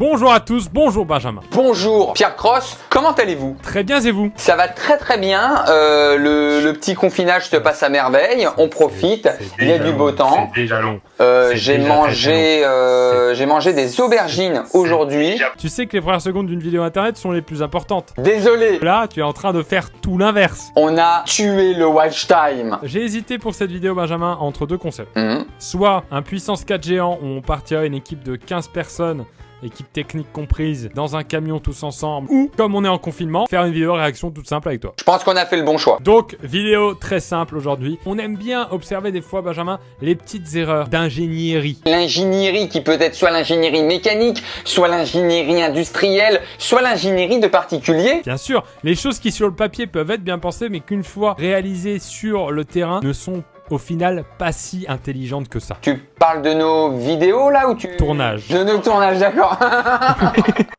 Bonjour à tous, bonjour Benjamin. Bonjour Pierre Cross, comment allez-vous? Très bien, et vous? Ça va très bien, le petit confinage se passe à merveille, on profite, il y a du beau temps. C'est déjà long. J'ai mangé des aubergines aujourd'hui. Tu sais que les premières secondes d'une vidéo internet sont les plus importantes. Désolé, Là, tu es en train de faire tout l'inverse. on a tué le watch time. J'ai hésité pour cette vidéo, Benjamin, entre deux concepts. Mhm. Soit un puissance 4 géant où on partirait une équipe de 15 personnes, équipe technique comprise, dans un camion tous ensemble, ou, comme on est en confinement, faire une vidéo réaction toute simple avec toi. Je pense qu'on a fait le bon choix. Donc, vidéo très simple aujourd'hui. On aime bien observer des fois, Benjamin, les petites erreurs d'ingénierie. L'ingénierie qui peut être soit l'ingénierie mécanique, soit l'ingénierie industrielle, soit l'ingénierie de particuliers. Bien sûr, les choses qui sur le papier peuvent être bien pensées, mais qu'une fois réalisées sur le terrain, ne sont au final pas si intelligentes que ça. Tu parles de nos vidéos là ou tu... Tournage. De nos tournages, d'accord.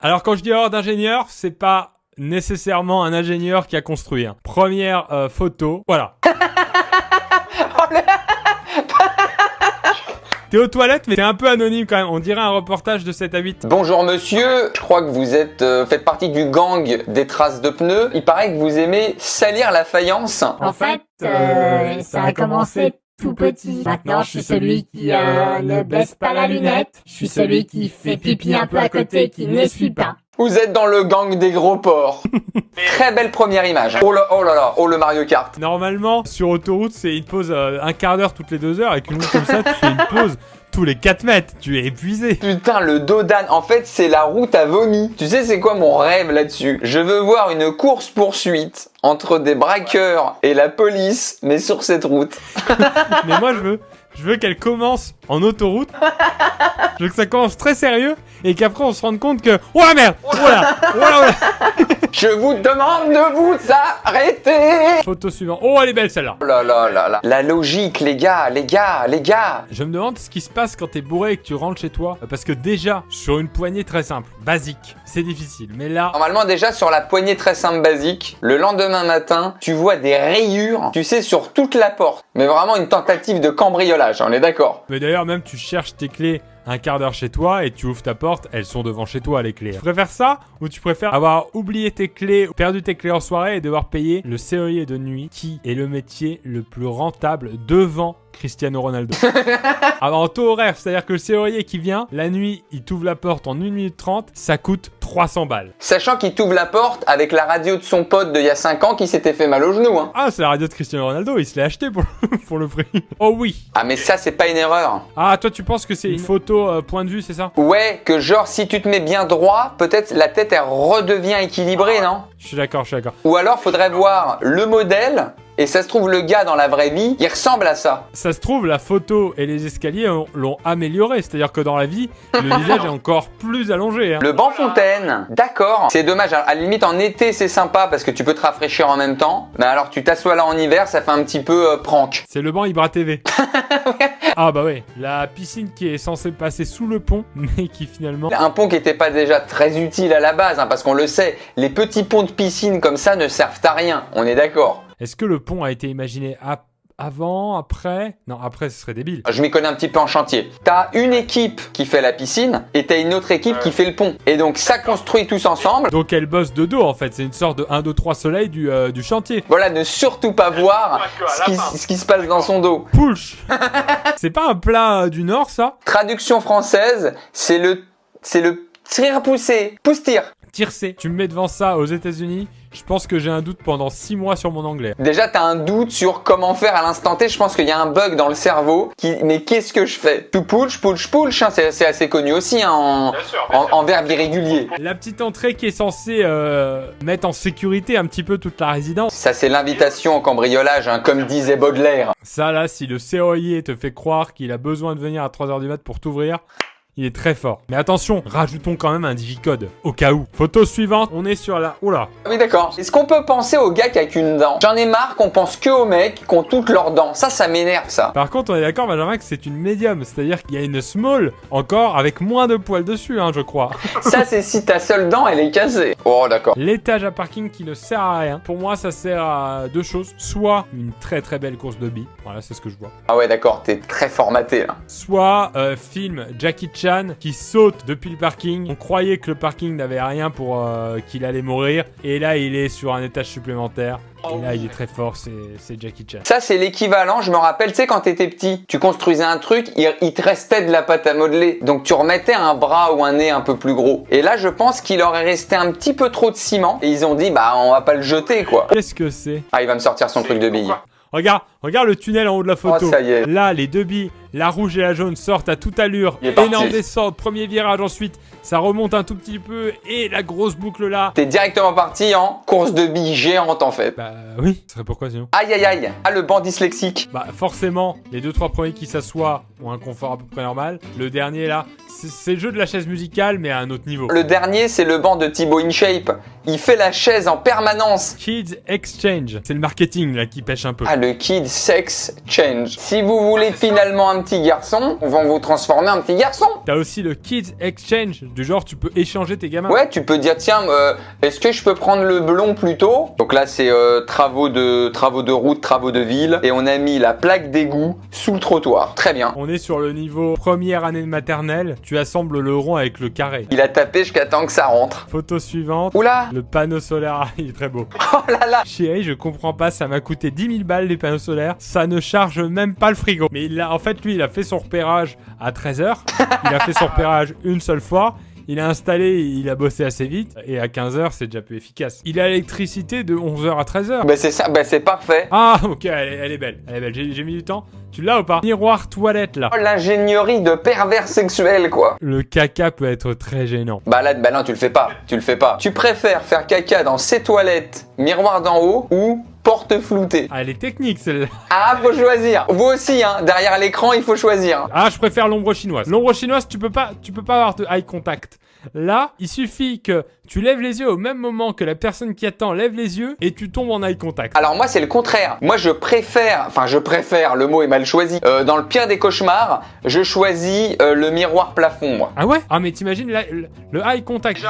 Alors quand je dis erreur d'ingénieur, c'est pas nécessairement un ingénieur qui a construit. Première photo, voilà. T'es aux toilettes, mais t'es un peu anonyme quand même. On dirait un reportage de 7 à 8. Bonjour monsieur, je crois que vous êtes faites partie du gang des traces de pneus. Il paraît que vous aimez salir la faïence. En fait, ça a commencé tout petit. Maintenant, je suis celui qui ne baisse pas la lunette. Je suis celui qui fait pipi un peu à côté, qui n'essuie pas. Vous êtes dans le gang des gros porcs. Très belle première image. Oh là là, oh le Mario Kart. Normalement, sur autoroute, c'est une pause un quart d'heure toutes les 2 heures. Avec une route comme ça, tu fais une pause tous les 4 mètres. Tu es épuisé. Putain, le dos d'âne, en fait, c'est la route à vomi. Tu sais, c'est quoi mon rêve là-dessus? Je veux voir une course-poursuite entre des braqueurs et la police, mais sur cette route. Mais moi, je veux qu'elle commence en autoroute. Je veux que ça commence très sérieux et qu'après on se rende compte que... Oh la merde! Voilà! Je vous demande de vous arrêter. Photo suivante. Oh, elle est belle celle-là. Oh là là là là. La logique, les gars. Je me demande ce qui se passe quand t'es bourré et que tu rentres chez toi. Parce que déjà, sur une poignée très simple, basique, c'est difficile. Mais là... Normalement, déjà, sur la poignée très simple basique, le lendemain matin, tu vois des rayures, tu sais, sur toute la porte. Mais vraiment une tentative de cambriolage, on est d'accord. Mais d'ailleurs, même tu cherches tes clés un quart d'heure chez toi et tu ouvres ta porte, elles sont devant chez toi les clés. Tu préfères ça ou tu préfères avoir oublié tes clés, perdu tes clés en soirée et devoir payer le serrurier de nuit qui est le métier le plus rentable devant Cristiano Ronaldo. Alors en taux horaire, c'est-à-dire que le serrurier qui vient, la nuit, il t'ouvre la porte en 1 minute 30, ça coûte 300 balles. Sachant qu'il t'ouvre la porte avec la radio de son pote d'il y a 5 ans qui s'était fait mal au genou. Hein. Ah, c'est la radio de Cristiano Ronaldo, il se l'est acheté pour le prix. Oh oui. Ah mais ça, c'est pas une erreur. Ah, toi tu penses que c'est une photo point de vue, c'est ça? Ouais, que genre si tu te mets bien droit, peut-être la tête elle redevient équilibrée, non? Je suis d'accord. Ou alors faudrait voir le modèle. Et ça se trouve, le gars dans la vraie vie, il ressemble à ça. Ça se trouve, la photo et les escaliers l'ont amélioré. C'est-à-dire que dans la vie, le visage est encore plus allongé. Hein. Le banc fontaine, d'accord. C'est dommage, à la limite en été c'est sympa parce que tu peux te rafraîchir en même temps. Mais alors tu t'assois là en hiver, ça fait un petit peu prank. C'est le banc Ibra TV. Ah bah ouais, la piscine qui est censée passer sous le pont, mais qui finalement... Un pont qui n'était pas déjà très utile à la base, hein, parce qu'on le sait, les petits ponts de piscine comme ça ne servent à rien, on est d'accord. Est-ce que le pont a été imaginé avant, après? Non, après ce serait débile. Je m'y connais un petit peu en chantier. T'as une équipe qui fait la piscine et t'as une autre équipe qui fait le pont. Et donc ça construit tous ensemble. Donc elle bosse de dos en fait, c'est une sorte de 1, 2, 3 soleil du chantier. Voilà, ne surtout pas voir ce qui se passe dans son dos. Pulch. C'est pas un plat du Nord ça? Traduction française, c'est le tir poussé, pousse-tire. Tire-C. Tu me mets devant ça aux États-Unis, je pense que j'ai un doute pendant 6 mois sur mon anglais. Déjà, t'as un doute sur comment faire à l'instant T. Je pense qu'il y a un bug dans le cerveau mais qu'est-ce que je fais? Tu pulch, hein, c'est assez connu aussi hein, en verbe irrégulier. La petite entrée qui est censée mettre en sécurité un petit peu toute la résidence. Ça, c'est l'invitation au cambriolage, hein, comme disait Baudelaire. Ça là, si le serrurier te fait croire qu'il a besoin de venir à 3h du mat pour t'ouvrir... Il est très fort. Mais attention, rajoutons quand même un digicode, au cas où. Photo suivante, on est sur la... Oula. Oui, d'accord. Est-ce qu'on peut penser aux gars qui a qu'une dent? J'en ai marre qu'on pense que aux mecs qui ont toutes leurs dents. Ça m'énerve, ça. Par contre, on est d'accord, Benjamin, que c'est une médium. C'est-à-dire qu'il y a une small, encore, avec moins de poils dessus, hein, je crois. Ça, c'est si ta seule dent, elle est cassée. Oh, d'accord. L'étage à parking qui ne sert à rien. Pour moi, ça sert à deux choses. Soit une très très belle course de billes. Voilà, c'est ce que je vois. Ah ouais, d'accord, t'es très formaté, là. Soit film Jackie Chan Chan qui saute depuis le parking. On croyait que le parking n'avait rien pour qu'il allait mourir. Et là, il est sur un étage supplémentaire. Et là, il est très fort, c'est Jackie Chan. Ça, c'est l'équivalent, je me rappelle, tu sais, quand t'étais petit, tu construisais un truc, il te restait de la pâte à modeler. Donc, tu remettais un bras ou un nez un peu plus gros. Et là, je pense qu'il aurait resté un petit peu trop de ciment. Et ils ont dit, bah, on va pas le jeter, quoi. Qu'est-ce que c'est? Ah, il va me sortir son truc de billes. Regarde le tunnel en haut de la photo. Oh, ça y est. Là, les deux billes, la rouge et la jaune, sortent à toute allure. Il est parti. Énorme descente, premier virage ensuite. Ça remonte un tout petit peu et la grosse boucle là. T'es directement parti en course de billes géante, en fait. Bah oui, ce serait pourquoi sinon? Aïe, aïe, aïe. Ah, le banc dyslexique. Bah forcément, les 2-3 premiers qui s'assoient ont un confort à peu près normal. Le dernier là, c'est le jeu de la chaise musicale mais à un autre niveau. Le dernier, c'est le banc de Thibaut InShape. Il fait la chaise en permanence. Kids Exchange, c'est le marketing là qui pêche un peu. Ah, le Kid Sex Change. Si vous voulez finalement un petit garçon, on va vous transformer en petit garçon. T'as aussi le Kids Exchange, du genre tu peux échanger tes gamins. Ouais, tu peux dire tiens, est-ce que je peux prendre le blond plutôt? Donc là, c'est travaux de route, travaux de ville, et on a mis la plaque d'égout sous le trottoir. Très bien. On est sur le niveau première année de maternelle. Tu assembles le rond avec le carré. Il a tapé jusqu'à temps que ça rentre. Photo suivante. Oula. Le panneau solaire, ah, il est très beau. Oh là là. Chérie, je comprends pas, ça m'a coûté 10 000 balles les panneaux solaires. Ça ne charge même pas le frigo. Mais en fait, lui, il a fait son repérage à 13h. Il a fait son repérage une seule fois. Il a installé, il a bossé assez vite. Et à 15h, c'est déjà plus efficace. Il a l'électricité de 11h à 13h. Bah c'est ça, bah c'est parfait. Ah, ok, elle est belle. Elle est belle. J'ai mis du temps. Tu l'as ou pas? Miroir toilette là. Oh, l'ingénierie de pervers sexuel, quoi. Le caca peut être très gênant. Bah là, bah non, tu le fais pas. Tu le fais pas. Tu préfères faire caca dans ses toilettes, miroir d'en haut, ou porte floutée? Ah, elle est technique celle-là. Ah, faut choisir. Vous aussi, hein. Derrière l'écran, il faut choisir. Ah, je préfère l'ombre chinoise. L'ombre chinoise, tu peux pas avoir de eye contact. Là, il suffit que tu lèves les yeux au même moment que la personne qui attend lève les yeux et tu tombes en eye contact. Alors moi, c'est le contraire. Moi, je préfère, le mot est mal choisi. Dans le pire des cauchemars, je choisis le miroir plafond, moi. Ah ouais? Ah mais t'imagines là, le eye contact.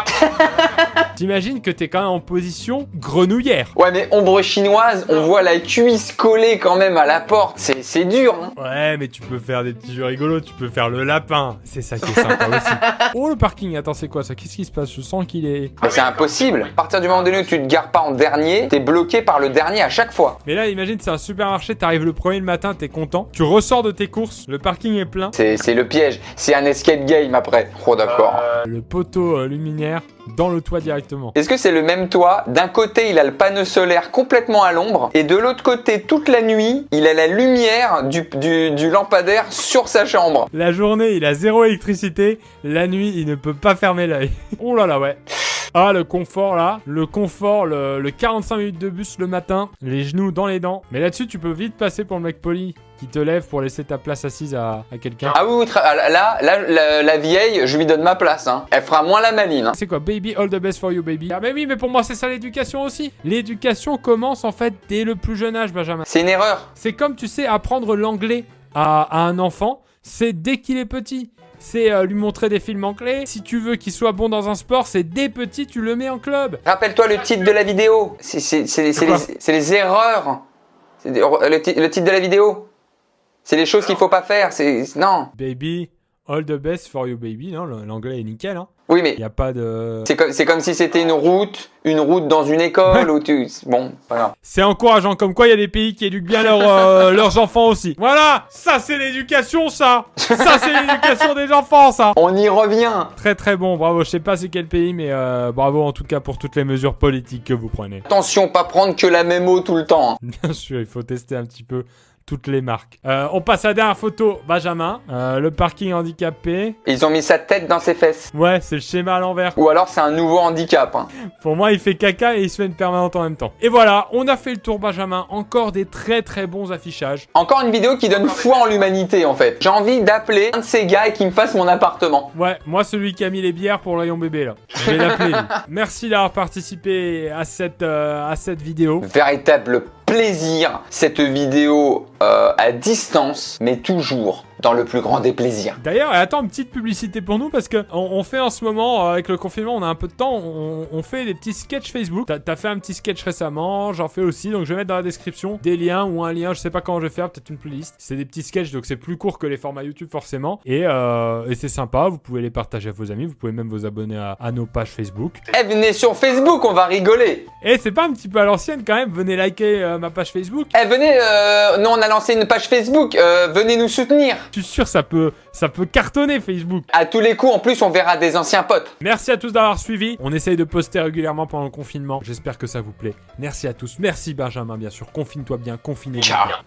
T'imagines que t'es quand même en position grenouillère. Ouais, mais ombre chinoise, on voit la cuisse collée quand même à la porte. C'est dur, hein. Ouais, mais tu peux faire des petits jeux rigolos. Tu peux faire le lapin. C'est ça qui est sympa aussi. Oh, le parking. Attends, c'est quoi ça? Qu'est-ce qui se passe? Je sens qu'il est... Mais c'est impossible. À partir du moment donné où tu te gares pas en dernier, t'es bloqué par le dernier à chaque fois. Mais là, imagine, c'est un supermarché. T'arrives le premier le matin, t'es content. Tu ressors de tes courses. Le parking est plein. C'est le piège. C'est un escape game après. Oh, d'accord. Le poteau luminaire dans le toit directement. Est-ce que c'est le même toit? D'un côté, il a le panneau solaire complètement à l'ombre, et de l'autre côté, toute la nuit, il a la lumière du lampadaire sur sa chambre. La journée, il a zéro électricité. La nuit, il ne peut pas fermer l'œil. Oh là là, ouais. Ah, le confort là. Le confort, le 45 minutes de bus le matin. Les genoux dans les dents. Mais là-dessus, tu peux vite passer pour le mec poli qui te lève pour laisser ta place assise à quelqu'un. Ah oui, la vieille, je lui donne ma place, hein. Elle fera moins la maline, hein. C'est quoi? Baby, all the best for you, baby. Ah mais oui, mais pour moi, c'est ça l'éducation aussi. L'éducation commence en fait dès le plus jeune âge, Benjamin. C'est une erreur. C'est comme, tu sais, apprendre l'anglais à un enfant, c'est dès qu'il est petit. C'est lui montrer des films anglais. Si tu veux qu'il soit bon dans un sport, c'est dès petit, tu le mets en club. Rappelle-toi le titre de la vidéo. C'est les erreurs. Le titre de la vidéo. C'est les choses qu'il faut pas faire. Non. Baby, all the best for you, baby. Non, l'anglais est nickel, hein. Oui, mais il y a pas de... C'est comme si c'était une route dans une école où tu... Bon, voilà. C'est encourageant, comme quoi il y a des pays qui éduquent bien leurs enfants aussi. Voilà, ça c'est l'éducation, ça. Ça c'est l'éducation des enfants, ça. On y revient. Très très bon, bravo. Je sais pas c'est quel pays, mais bravo en tout cas pour toutes les mesures politiques que vous prenez. Attention, pas prendre que la même eau tout le temps, hein. Bien sûr, il faut tester un petit peu toutes les marques. On passe à la dernière photo, Benjamin. Le parking handicapé. Ils ont mis sa tête dans ses fesses. Ouais, c'est le schéma à l'envers. Ou alors c'est un nouveau handicap, hein. Pour moi, il fait caca et il se fait une permanente en même temps. Et voilà, on a fait le tour, Benjamin. Encore des très très bons affichages. Encore une vidéo qui donne foi en l'humanité, en fait. J'ai envie d'appeler un de ces gars et qu'il me fasse mon appartement. Ouais, moi celui qui a mis les bières pour le rayon bébé là. Je vais l'appeler lui. Merci d'avoir participé à cette vidéo. Véritable plaisir, cette vidéo à distance, mais toujours dans le plus grand des plaisirs. D'ailleurs, attends, une petite publicité pour nous parce que on fait en ce moment, avec le confinement, on a un peu de temps, on fait des petits sketchs Facebook. T'as fait un petit sketch récemment, j'en fais aussi, donc je vais mettre dans la description des liens ou un lien, je sais pas comment je vais faire, peut-être une playlist. C'est des petits sketchs, donc c'est plus court que les formats YouTube forcément. Et c'est sympa, vous pouvez les partager à vos amis, vous pouvez même vous abonner à nos pages Facebook. Eh, venez sur Facebook, on va rigoler. Et c'est pas un petit peu à l'ancienne quand même, venez liker ma page Facebook. Eh, venez, nous on a lancé une page Facebook, venez nous soutenir. Je suis sûr ça peut cartonner Facebook. À tous les coups, en plus, on verra des anciens potes. Merci à tous d'avoir suivi. On essaye de poster régulièrement pendant le confinement. J'espère que ça vous plaît. Merci à tous. Merci Benjamin, bien sûr. Confine-toi bien, confinez-vous Ciao. bien.